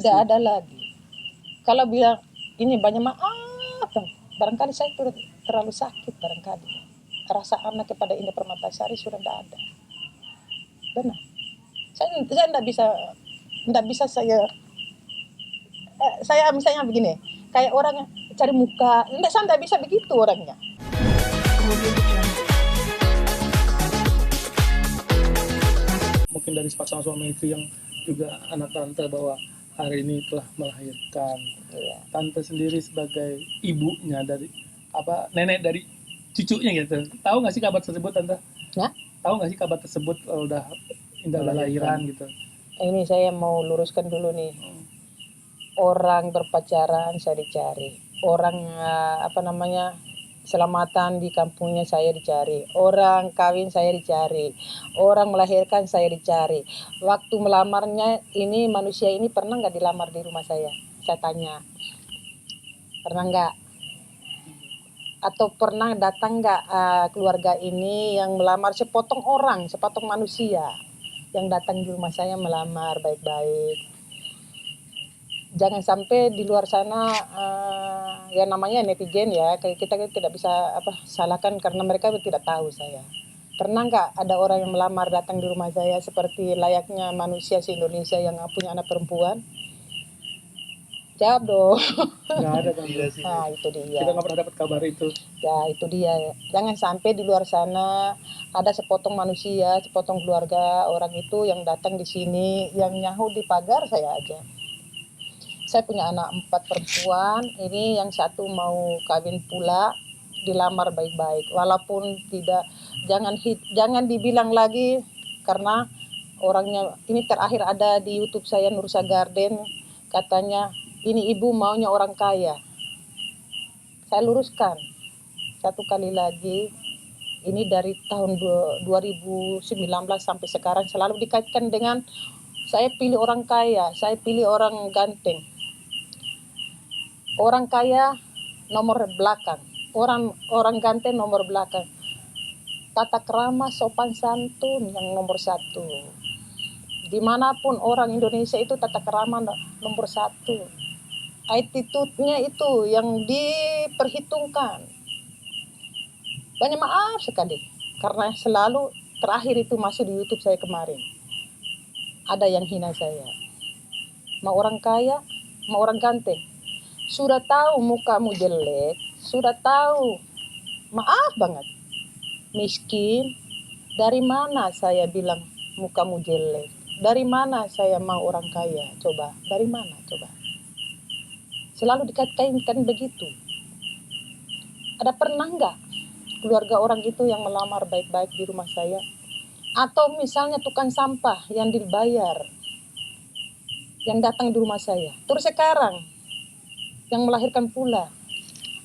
Tidak ada lagi. Kalau bilang ini banyak maaf, barangkali saya terlalu sakit barangkali. Rasa anak kepada Indah Permatasari sudah tidak ada. Benar. Saya tidak bisa saya misalnya begini, kayak orang cari muka, saya tidak bisa begitu orangnya. Mungkin dari pasangan suami istri yang juga anak tante bahwa hari ini telah melahirkan. Tante sendiri sebagai ibunya dari nenek dari cucunya gitu. Tahu nggak sih kabar tersebut, Tante? Ya? Tahu nggak sih kabar tersebut udah Indah lahiran gitu? Ini saya mau luruskan dulu nih. Orang berpacaran saya dicari. Orang selamatan di kampungnya saya dicari. Orang kawin saya dicari. Orang melahirkan saya dicari. Waktu melamarnya ini manusia ini pernah nggak dilamar di rumah saya? Saya tanya. Pernah nggak? Atau pernah datang nggak keluarga ini yang melamar sepotong orang, sepotong manusia yang datang di rumah saya melamar baik-baik. Jangan sampai di luar sana yang namanya netizen ya, kita tidak bisa salahkan karena mereka tidak tahu saya. Pernah nggak ada orang yang melamar datang di rumah saya seperti layaknya manusia se-Indonesia yang punya anak perempuan? Jawab dong. Nggak ada, Tante. Nah, itu dia. Kita nggak pernah dapat kabar itu. Ya, itu dia. Jangan sampai di luar sana ada sepotong manusia, sepotong keluarga orang itu yang datang di sini, yang nyahu di pagar saya aja. Saya punya anak 4 perempuan, ini yang satu mau kawin pula, dilamar baik-baik. Walaupun tidak, jangan dibilang lagi karena orangnya, ini terakhir ada di YouTube saya Nursa Garden, katanya ini ibu maunya orang kaya. Saya luruskan, satu kali lagi, ini dari tahun 2019 sampai sekarang selalu dikaitkan dengan saya pilih orang kaya, saya pilih orang ganteng. Orang kaya nomor belakang, orang ganteng nomor belakang. Tata krama sopan santun yang nomor 1. Dimanapun orang Indonesia itu tata krama nomor 1. Attitude-nya itu yang diperhitungkan. Banyak maaf sekali karena selalu terakhir itu masuk di YouTube saya kemarin. Ada yang hina saya. Mau orang kaya, mau orang ganteng. Sudah tahu mukamu jelek, sudah tahu, maaf banget, miskin, dari mana saya bilang mukamu jelek? Dari mana saya mau orang kaya? Coba, dari mana? Coba. Selalu dikaitkan begitu. Ada pernah nggak keluarga orang itu yang melamar baik-baik di rumah saya? Atau misalnya tukang sampah yang dibayar, yang datang di rumah saya. Terus sekarang, yang melahirkan pula,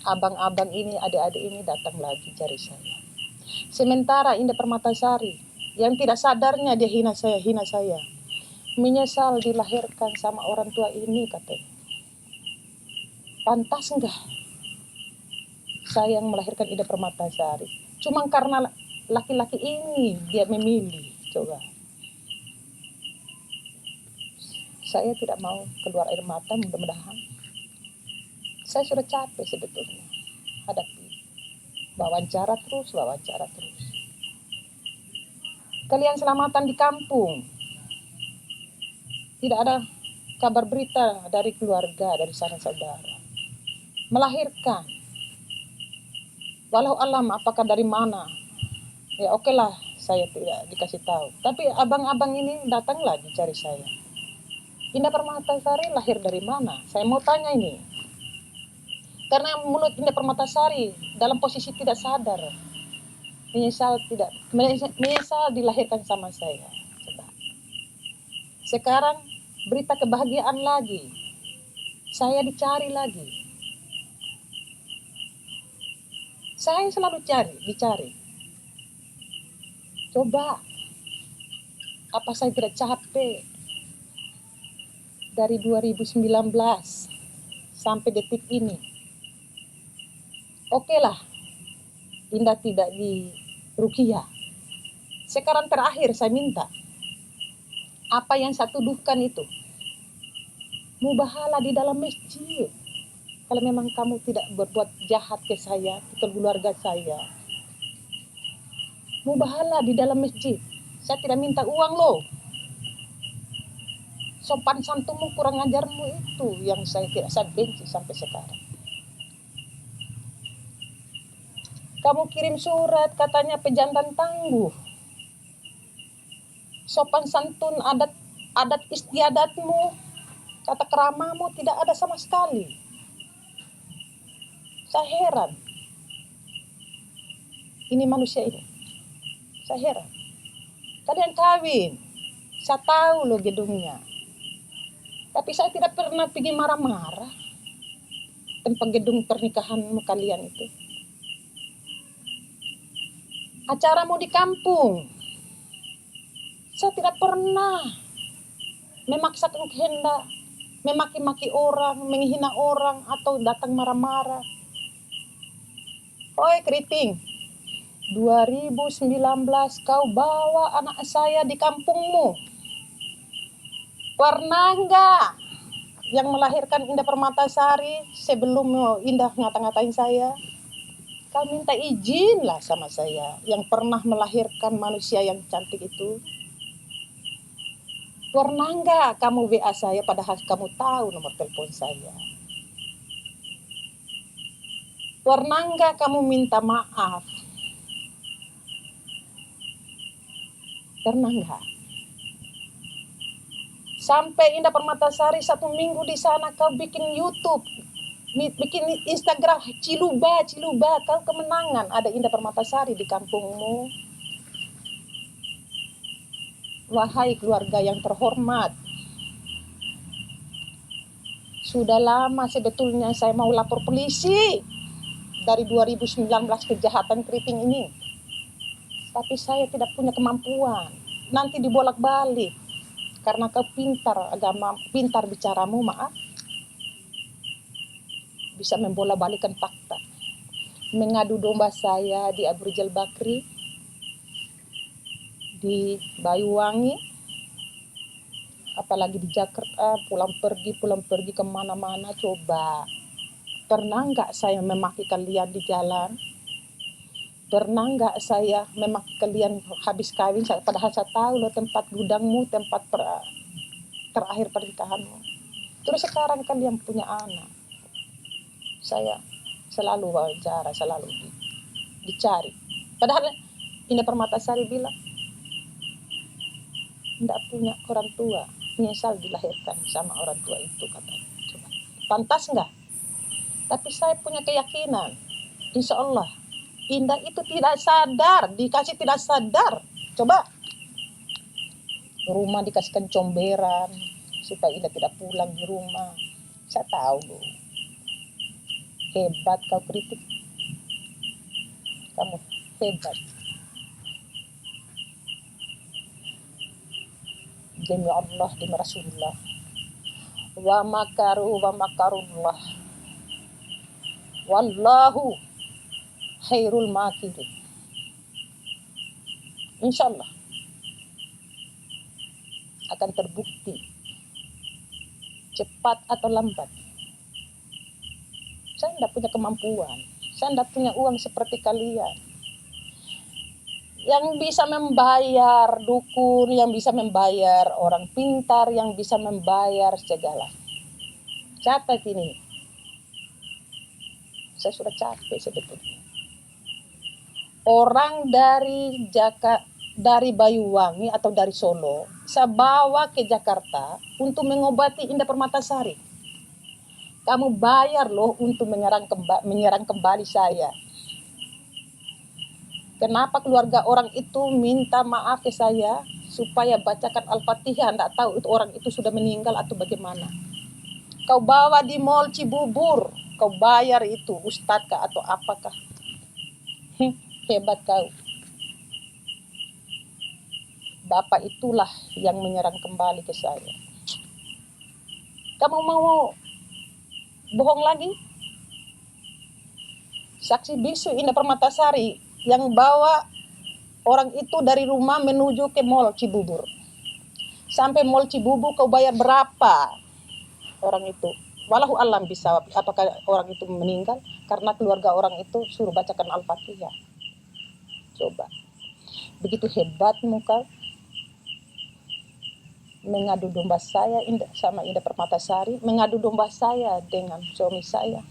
abang-abang ini, adik-adik ini datang lagi cari saya. Sementara Indah Permatasari yang tidak sadarnya dia hina saya. Menyesal dilahirkan sama orang tua ini katanya. Pantas enggak saya yang melahirkan Indah Permatasari? Cuma karena laki-laki ini dia memilih. Coba. Saya tidak mau keluar air mata, mudah-mudahan. Saya sudah capek sebetulnya hadapi wawancara terus. Kalian selamatan di kampung, tidak ada kabar berita dari keluarga, dari sanak saudara. Melahirkan, walau alam apakah dari mana, ya oke lah saya tidak dikasih tahu. Tapi abang-abang ini datang lagi cari saya. Indah Permatasari lahir dari mana? Saya mau tanya ini. Karena mulut Indah Permatasari dalam posisi tidak sadar, menyesal dilahirkan sama saya. Coba. Sekarang berita kebahagiaan lagi, saya dicari lagi. Saya selalu dicari. Coba, apa saya tidak capek dari 2019 sampai detik ini? Oke lah, Indah tidak di Rukiah. Sekarang terakhir saya minta, apa yang saya tuduhkan itu, mubahalah di dalam masjid. Kalau memang kamu tidak berbuat jahat ke saya, ke keluarga saya, mubahalah di dalam masjid. Saya tidak minta uang loh. Sopan santunmu, kurang ajarmu itu yang saya benci sampai sekarang. Kamu kirim surat katanya pejantan tangguh. Sopan santun adat istiadatmu, tata keramamu tidak ada sama sekali. Saya heran. Ini manusia ini. Saya heran. Kalian kawin. Saya tahu loh gedungnya. Tapi saya tidak pernah pergi marah-marah tempat gedung pernikahanmu kalian itu. Acaramu di kampung. Saya tidak pernah memaksakan kehendak, memaki-maki orang, menghina orang, atau datang marah-marah. Oi keriting, 2019 kau bawa anak saya di kampungmu. Pernah enggak yang melahirkan Indah Permatasari sebelum Indah ngata-ngatain saya? Kau minta izin lah sama saya yang pernah melahirkan manusia yang cantik itu. Pernah enggak kamu WA saya padahal kamu tahu nomor telepon saya? Pernah enggak kamu minta maaf? Pernah enggak? Sampai Indah Permatasari 1 minggu di sana kau bikin YouTube, bikin Instagram, ciluba, kau kemenangan ada Indah Permatasari di kampungmu. Wahai keluarga yang terhormat, sudah lama sebetulnya saya mau lapor polisi dari 2019 kejahatan keriting ini. Tapi saya tidak punya kemampuan. Nanti dibolak-balik. Karena kau pintar bicaramu, maaf. Bisa membolak-balikan fakta. Mengadu domba saya di Abu Rizal Bakri, di Banyuwangi, apalagi di Jakarta, pulang pergi kemana-mana. Coba, pernah nggak saya memaki kalian di jalan? Pernah nggak saya memaki kalian habis kawin, padahal saya tahu loh tempat gudangmu, tempat terakhir pernikahanmu. Terus sekarang kalian punya anak, saya selalu wawancara, selalu dicari. Padahal Indah Permatasari bilang tidak punya orang tua, menyesal dilahirkan sama orang tua itu, katanya. Coba, pantas nggak? Tapi saya punya keyakinan, insya Allah Indah itu tidak sadar, dikasih tidak sadar. Coba, rumah dikasihkan comberan supaya Indah tidak pulang di rumah. Saya tahu loh, hebat kau kritik, kamu hebat. Demi Allah, demi Rasulullah. Wa makarullah. Wallahu khairul makirin. Insya Allah akan terbukti cepat atau lambat. Saya tidak punya kemampuan, saya tidak punya uang seperti kalian yang bisa membayar dukun, yang bisa membayar orang pintar, yang bisa membayar segala. Capek ini, saya sudah capek sebetulnya. Orang dari Banyuwangi atau dari Solo, saya bawa ke Jakarta untuk mengobati Indah Permatasari. Kamu bayar loh untuk menyerang kembali saya. Kenapa keluarga orang itu minta maaf ke saya supaya bacakan Al-Fatihah? Tidak tahu itu orang itu sudah meninggal atau bagaimana. Kau bawa di Mall Cibubur, kau bayar itu ustadz kah atau apakah? Hebat kau. Bapak itulah yang menyerang kembali ke saya. Kamu mau bohong lagi? Saksi bisu Indah Permatasari yang bawa orang itu dari rumah menuju ke Mall Cibubur. Sampai Mall Cibubur kau bayar berapa? orang itu. Walau alam bisa, apakah orang itu meninggal karena keluarga orang itu suruh bacakan Al-Fatihah. Coba, begitu hebatmu kau mengadu domba saya sama Indah Permatasari, mengadu domba saya dengan suami saya,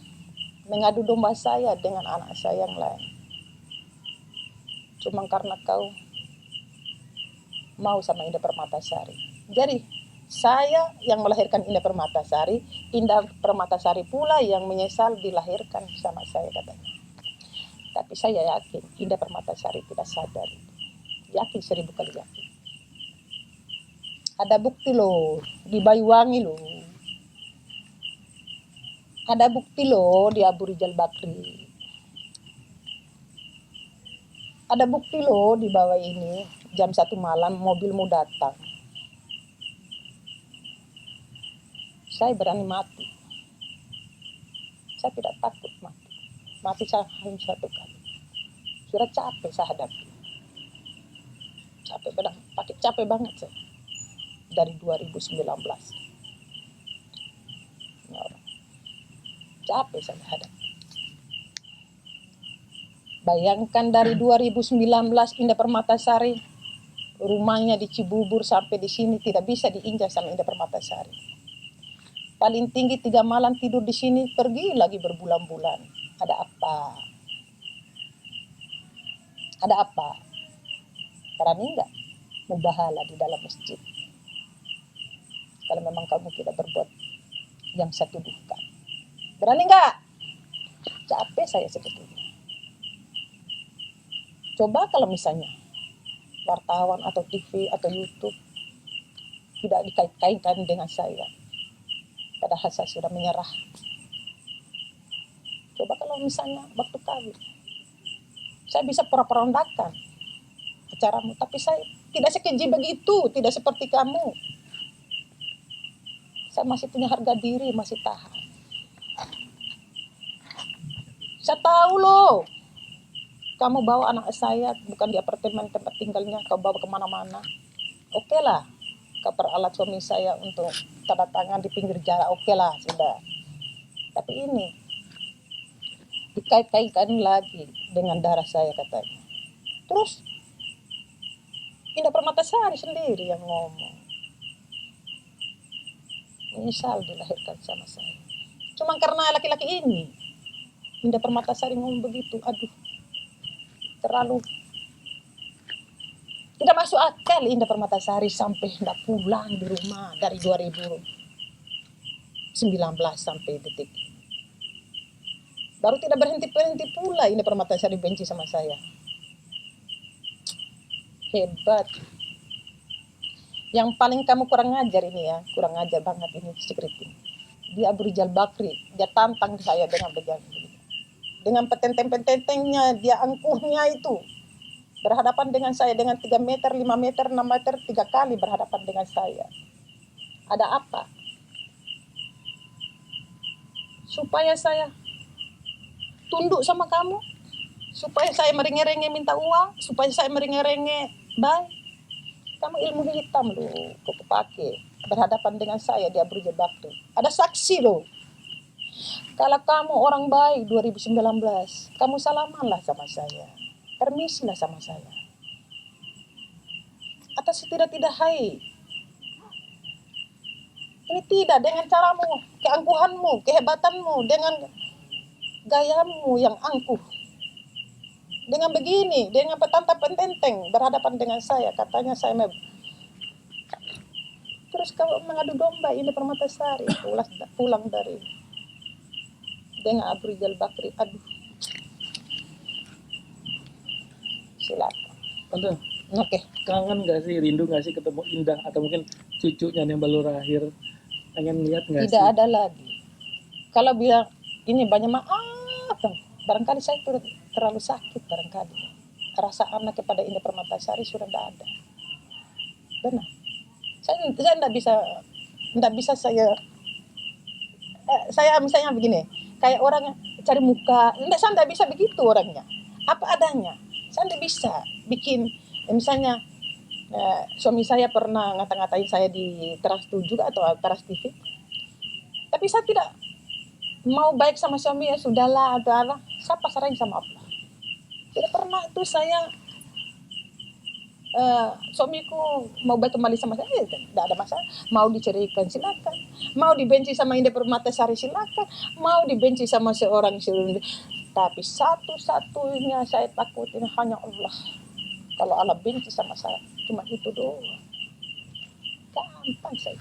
mengadu domba saya dengan anak saya yang lain. Cuma karena kau mau sama Indah Permatasari. Jadi saya yang melahirkan Indah Permatasari, Indah Permatasari pula yang menyesal dilahirkan sama saya katanya. Tapi saya yakin Indah Permatasari tidak sadar. Yakin 1000 kali yakin. Ada bukti loh di Banyuwangi loh. Ada bukti loh di Abu Rizal Bakri. Ada bukti loh di bawah ini jam 1 malam mobilmu datang. Saya berani mati. Saya tidak takut mati. Mati saya hanya 1 kali. Sudah capek saya hadapi. Capek banget saya. Dari 2019. Ya, capek saya hadapi. Bayangkan dari 2019 Indah Permatasari rumahnya di Cibubur sampai di sini tidak bisa diinjak sama Indah Permatasari. Paling tinggi 3 malam tidur di sini, pergi lagi berbulan-bulan. Ada apa? Ada apa? Berani enggak mubahala di dalam masjid? Kalau memang kamu tidak berbuat yang saya tuduhkan. Berani enggak? Capek saya sebetulnya. Coba kalau misalnya wartawan atau TV atau YouTube tidak dikait-kaitkan dengan saya, padahal saya sudah menyerah. Coba kalau misalnya waktu kawin, saya bisa perondakan acaramu, tapi saya tidak sekeji begitu, tidak seperti kamu. Saya masih punya harga diri, masih tahan. Saya tahu loh, kamu bawa anak saya bukan di apartemen tempat tinggalnya, kau bawa kemana-mana. Oke lah, kau peralat suami saya untuk tanda tangan di pinggir jalan, oke lah, sudah. Tapi ini dikait-kaitkan lagi dengan darah saya katanya. Terus Indah Permatasari sendiri yang ngomong. Menyesal dilahirkan sama saya. Cuma karena laki-laki ini, Indah Permatasari ngomong begitu, aduh, terlalu tidak masuk akal. Indah Permatasari sampai tidak pulang di rumah dari 2019 sampai detik. Baru tidak berhenti-berhenti pula Indah Permatasari benci sama saya. Hebat. Yang paling kamu kurang ajar ini ya, kurang ajar banget ini secret ini. Dia Abu Rizal Bakri, dia tantang saya dengan begini. Dengan petenteng-petentengnya, dia angkuhnya itu. Berhadapan dengan saya dengan 3 meter, 5 meter, 6 meter, 3 kali berhadapan dengan saya. Ada apa? Supaya saya tunduk sama kamu? Supaya saya merengek-rengek minta uang? Supaya saya merengek-rengek baik? Kamu ilmu hitam loh, kau pakai berhadapan dengan saya di Abu Rizal Bakri. Ada saksi loh. Kalau kamu orang baik 2019, kamu salamanlah sama saya. Permisilah sama saya. Atau setidak-tidak hai. Ini tidak dengan caramu, keangkuhanmu, kehebatanmu, dengan gayamu yang angkuh. Dengan begini, dengan petantang-petenteng berhadapan dengan saya, katanya saya terus kalau mengadu domba Indah Permatasari pulang dari dengan Abu Rizal Bakri, aduh, silakan. Tante, Oke. kangen gak sih, rindu gak sih ketemu Indah atau mungkin cucunya yang baru lahir? Pengen lihat gak sih? Tidak ada lagi. Kalau bilang ini banyak maaf, barangkali saya terlalu sakit barangkali. Rasa anak kepada Indah Permatasari sudah tidak ada. Benar. Saya tidak bisa saya misalnya begini, kayak orang cari muka, saya tidak bisa begitu orangnya. Apa adanya. Saya tidak bisa bikin, misalnya suami saya pernah ngata-ngatain saya di Trans 7 atau Trans TV. Tapi saya tidak mau baik sama suami, ya sudahlah, adalah saya pasrahin sama Allah. Tidak pernah itu saya suamiku mau baik kembali sama saya, tidak ada masalah. Mau diceraikan silakan, mau dibenci sama Indah Permatasari silakan, mau dibenci sama seorang seluruh. Tapi satu-satunya saya takutin hanya Allah. Kalau Allah benci sama saya, cuma itu doang. Gampang saya.